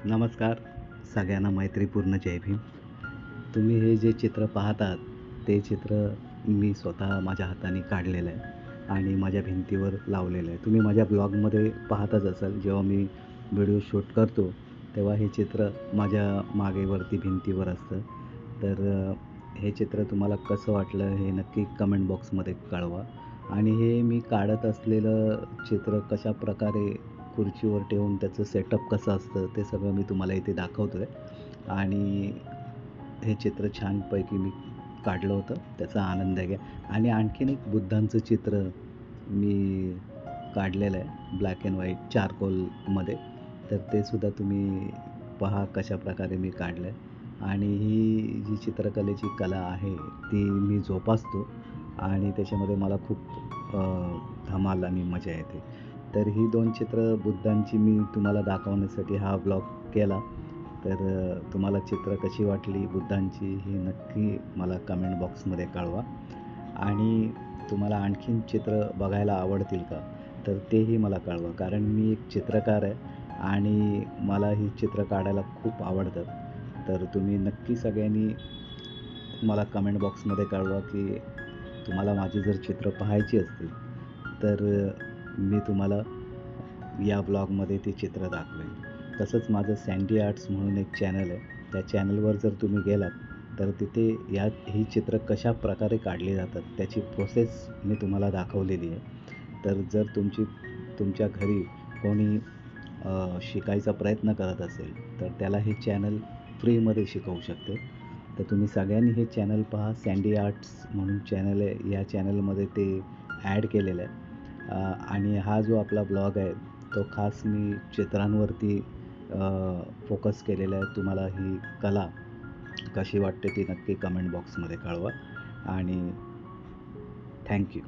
नमस्कार सगळ्यांना मैत्रीपूर्ण जय भीम. तुम्ही हे जे चित्र पाहतात ते चित्र मी स्वतः माझ्या हाताने काढलेलं आहे आणि माझ्या भिंतीवर लावलेलं आहे. तुम्ही माझ्या ब्लॉगमध्ये पाहतच असाल जेव्हा मी व्हिडिओ शूट करतो तेव्हा हे चित्र माझ्या मागेवरती भिंतीवर असतं. तर हे चित्र तुम्हाला कसं वाटलं हे नक्की कमेंट बॉक्समध्ये कळवा. आणि हे मी काढत असलेलं चित्र कशाप्रकारे खुर्चीवर ठेवून त्याचं सेटअप कसं असतं ते सगळं मी तुम्हाला इथे दाखवतो आहे. आणि हे चित्र छानपैकी मी काढलं होतं, त्याचा आनंद घ्या. आणि आणखीन एक बुद्धांचं चित्र मी काढलेलं आहे ब्लॅक अँड व्हाईट चारकोलमध्ये. तर ते सुद्धा तुम्ही पहा कशाप्रकारे मी काढलं आहे. आणि ही जी चित्रकलेची कला आहे ती मी जोपासतो आणि त्याच्यामध्ये मला खूप धमाल आणि मजा येते. तर ही 2 चित्र बुद्धांची मी तुम्हाला दाखवण्यासाठी हा ब्लॉग केला. तर तुम्हाला चित्र कशी वाटली बुद्धांची ही नक्की मला कमेंट बॉक्समध्ये कळवा. आणि तुम्हाला आणखीन चित्र बघायला आवडतील का? तर तेही मला कळवा. कारण मी एक चित्रकार आहे आणि मला ही चित्र काढायला खूप आवडतं. तर तुम्ही नक्की सगळ्यांनी मला कमेंट बॉक्समध्ये कळवा की तुम्हाला माझी जर चित्र पाहायची असतील तर मी तुम्हाला या ब्लॉगमध्ये ते चित्र दाखवेन. तसंच माझं सँडी आर्ट्स म्हणून एक चॅनल आहे. त्या चॅनलवर जर तुम्ही गेलात तर तिथे ही चित्र कशाप्रकारे काढली जातात त्याची प्रोसेस मी तुम्हाला दाखवलेली आहे. तर जर तुमच्या घरी कोणी शिकायचा प्रयत्न करत असेल तर त्याला हे चॅनल फ्रीमध्ये शिकवू शकते. तर तुम्ही सगळ्यांनी हे चॅनल पहा. सँडी आर्ट्स म्हणून चॅनल आहे. या चॅनलमध्ये ते ॲड केलेलं आहे. आणि हा जो आपला ब्लॉग आहे तो खास मी चित्रांवरती फोकस केलेला आहे. तुम्हाला ही कला कशी वाटते ती नक्की कमेंट बॉक्समध्ये कळवा. आणि थँक यू.